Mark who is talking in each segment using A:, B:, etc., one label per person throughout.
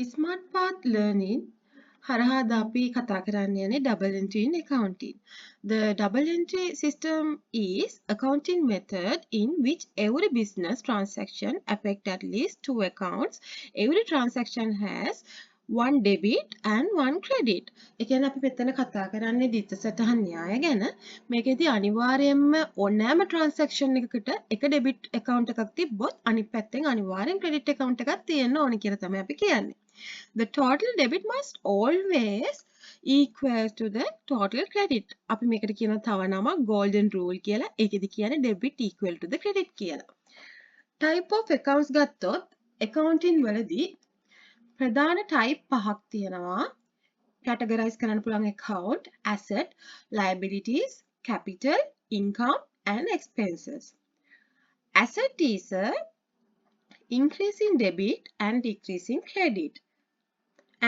A: Smart Path Learning හරහා අපි කතා කරන්න යන්නේ double entry in accounting. The double entry system is accounting method in which every business transaction affect at least two accounts. Every transaction has one debit and one credit. ඒ කියන්නේ අපි මෙතන කතා කරන්නේ දිත්ත සටහන් න්‍යාය ගැන. මේකෙදි අනිවාර්යයෙන්ම ඕනෑම transaction එකකට එක debit account එකක් තිබ්බොත් අනිත් පැත්තෙන් අනිවාර්යෙන් credit account එකක් තියෙන්න ඕනේ කියලා තමයි අපි කියන්නේ. The total debit must always equal to the total credit. අපි මේකට කියන තව නමක් golden rule කියලා. ඒකෙදි කියන්නේ debit equal to the credit කියලා. Type of accounts ගත්තොත් accounting වලදී ප්‍රධාන type පහක් තියෙනවා. Categorize කරන්න පුළුවන් account, asset, liabilities, capital, income and expenses. Asset is a increasing debit and decreasing credit.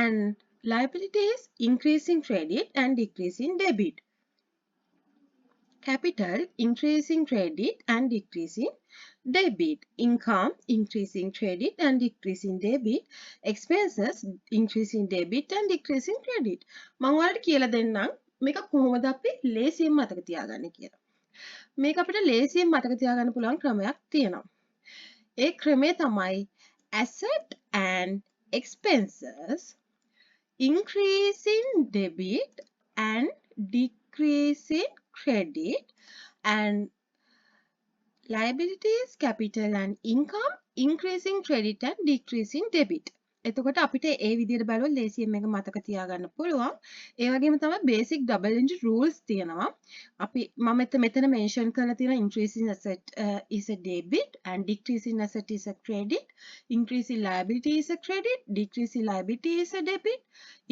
A: And liability is increasing credit and decreasing debit. Capital increasing credit and decreasing debit. Income increasing credit and decreasing debit. Expenses increasing debit and decreasing credit. මම ඔයාලට කියලා දෙන්නම් මේක කොහොමද අපි ලේසියෙන් මතක තියාගන්නේ කියලා. මේක අපිට ලේසියෙන් මතක තියාගන්න පුළුවන් ක්‍රමයක් තියෙනවා. ඒ ක්‍රමය තමයි asset and expenses increasing debit and decreasing credit, and liabilities, capital and income increasing credit and decreasing debit. එතකොට අපිට ඒ විදිහට බලුවොත් ලේසියෙන් මේක මතක තියාගන්න පුළුවන්. ඒ වගේම තමයි basic double entry rules තියෙනවා. අපි මම මෙතන mention කරලා තියෙන increasing asset is a debit and decreasing asset is a credit, increasing liability is a credit, decreasing liability is a debit,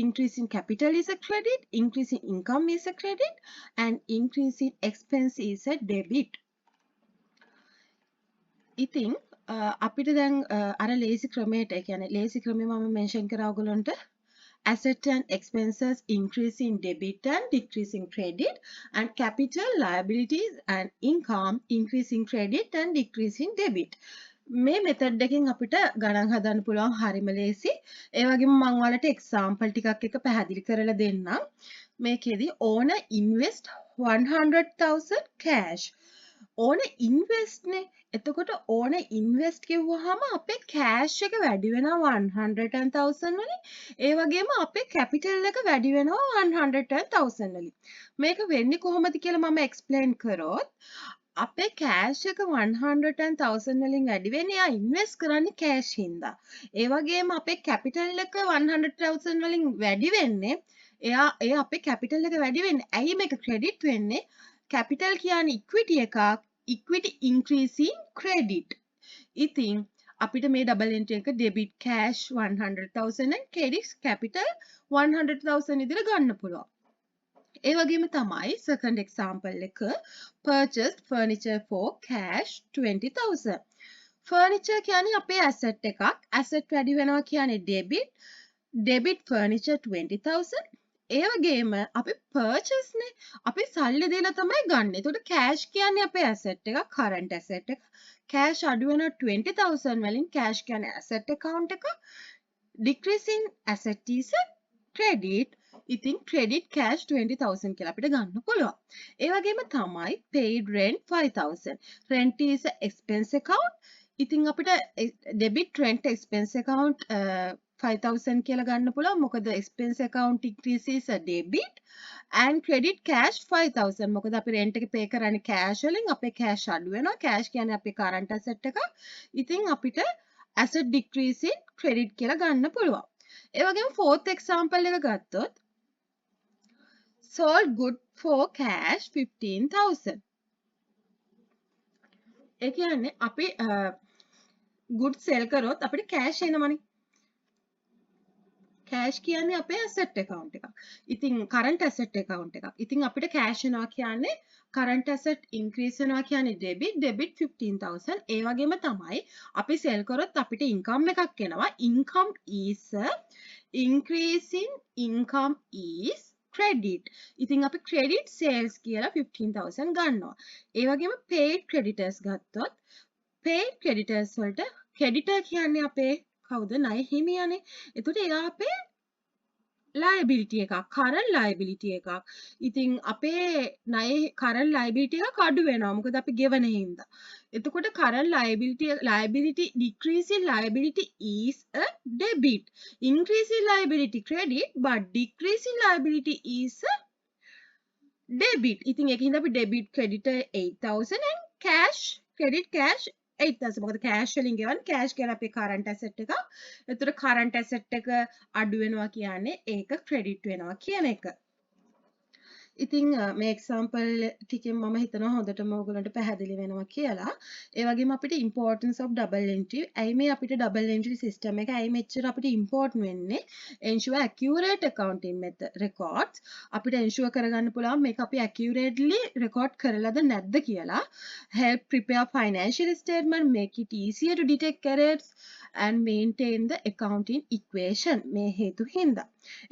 A: increasing capital is a credit, increasing income is a credit, and increasing expense is a debit. ඉතින් අපිට දැන් අර ලේසි ක්‍රමයට ඒ කියන්නේ ලේසි ක්‍රමය මම මෙන්ෂන් කරා ඔයගොල්ලන්ට asset and expenses increasing debit and decreasing credit, and capital, liabilities and income increasing credit and decreasing debit. මේ මෙතඩ් එකෙන් අපිට ගණන් හදන්න පුළුවන් හරිම ලේසි. ඒ වගේම මම ඔයාලට එක්සැම්පල් ටිකක් එක පැහැදිලි කරලා දෙන්නම්. මේකෙදි ඕන invest 100,000 cash. ඕන invest නේ. එතකොට ඕන invest කිව්වහම අපේ cash එක වැඩි වෙනවා 110,000 වලින්. ඒ වගේම අපේ capital එක වැඩි වෙනවා 110,000 වලින්. මේක වෙන්නේ කොහොමද කියලා මම explain කරොත් අපේ cash එක 110,000 වලින් වැඩි වෙන්නේ යා invest කරන්නේ cash හින්දා. ඒ වගේම අපේ capital එක 100,000 වලින් වැඩි වෙන්නේ එයා අපේ capital එක වැඩි වෙන්නේ. ඇයි මේක credit වෙන්නේ? capital කියන්නේ equity එකක්, equity increasing credit. ඉතින් අපිට මේ double entry එක debit cash 100,000 and credit capital 100,000 විදිහට ගන්න පුළුවන්. ඒ වගේම තමයි second example එක purchased furniture for cash 20,000. furniture කියන්නේ අපේ asset එකක්. asset වැඩි වෙනවා කියන්නේ debit furniture 20,000. ඒ වගේම අපි purchase නේ අපි සල්ලි දීලා තමයි ගන්න. ඒකට cash කියන්නේ අපේ asset එක, current asset එක. cash අඩු වෙනවා 20,000 වලින්. cash කියන්නේ asset account එක. decreasing asset is a credit. ඉතින් credit cash 20,000 කියලා අපිට ගන්න පුළුවන්. ඒ වගේම තමයි paid rent 5,000. rent is a expense account. ඉතින් අපිට debit rent expense account 5,000 කියලා ගන්න පුළුවන්. මොකද expense account increases a debit and credit cash 5,000. මොකද අපි rent එක pay කරන්නේ cash වලින්. අපේ cash අඩු වෙනවා. cash කියන්නේ අපේ current asset එක. ඉතින් අපිට asset decreasing credit කියලා ගන්න පුළුවන්. ඒ වගේම fourth example එක ගත්තොත් sold good for cash 15,000. ඒ කියන්නේ අපි good sell කරොත් අපිට cash එනවනේ. cash කියන්නේ අපේ asset account එකක්. ඉතින් current asset account එකක්. ඉතින් අපිට cash එනවා කියන්නේ current asset increase වෙනවා කියන්නේ debit 15,000. ඒ වගේම තමයි අපි sell කරොත් අපිට income එකක් එනවා. income is increasing income is credit. ඉතින් අපි credit sales කියලා 15,000 ගන්නවා. ඒ වගේම paid creditors ගත්තොත් paid creditors වලට creditor කියන්නේ අපේ කවුද? ණය හිමියානේ. එතකොට එයා අපේ liability එකක්, current liability එකක්. ඉතින් අපේ ණය current liability එකක් අඩු වෙනවා. මොකද අපි ගෙවන හින්දා. එතකොට current liability decreasing liability is a debit. Increasing liability credit, but decreasing liability is a debit. ඉතින් ඒකින්ද අපි debit credit 8,000 and cash credit cash 8,000. මොකද cash වලින් ගෙවන්නේ, cash කියන අපේ current asset එකක්. එතකොට current asset එක අඩු වෙනවා කියන්නේ ඒක credit වෙනවා කියන එක. ඉතින් මේ එක්සාම්පල් ටිකෙන් මම හිතනවා හොඳටම ඔයගලන්ට පැහැදිලි වෙනවා කියලා. ඒ වගේම අපිට importance of double entry. ඇයි මේ අපිට double entry system එක ඇයි මෙච්චර අපිට important වෙන්නේ? ensure accurate accounting method records. අපිට ensure කරගන්න පුළුවන් මේක අපි accurately record කරලාද නැද්ද කියලා. help prepare financial statement, make it easier to detect errors and maintain the accounting equation. මේ හේතු හින්දා.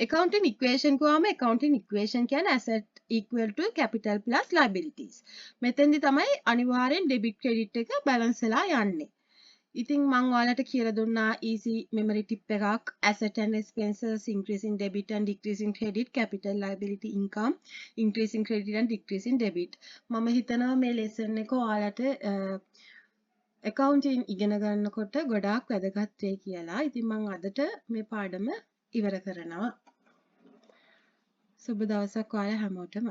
A: accounting equation කියවම accounting equation කියන්නේ asset equal to capital plus liabilities. මෙතෙන්දි තමයි අනිවාර්යෙන් debit credit එක balance වෙලා යන්නේ. ඉතින් මම ඔයාලට කියලා දුන්නා easy memory tip එකක්, asset and expenses, increasing debit and decreasing credit, capital liability income, increasing credit and decreasing debit. මම හිතනවා මේ lesson එක ඔයාලට accounting ඉගෙන ගන්නකොට ගොඩාක් වැදගත් වෙයි කියලා. ඉතින් මම අදට මේ පාඩම ඉවර කරනවා. සුබ දවසක් ඔයාලා හැමෝටම.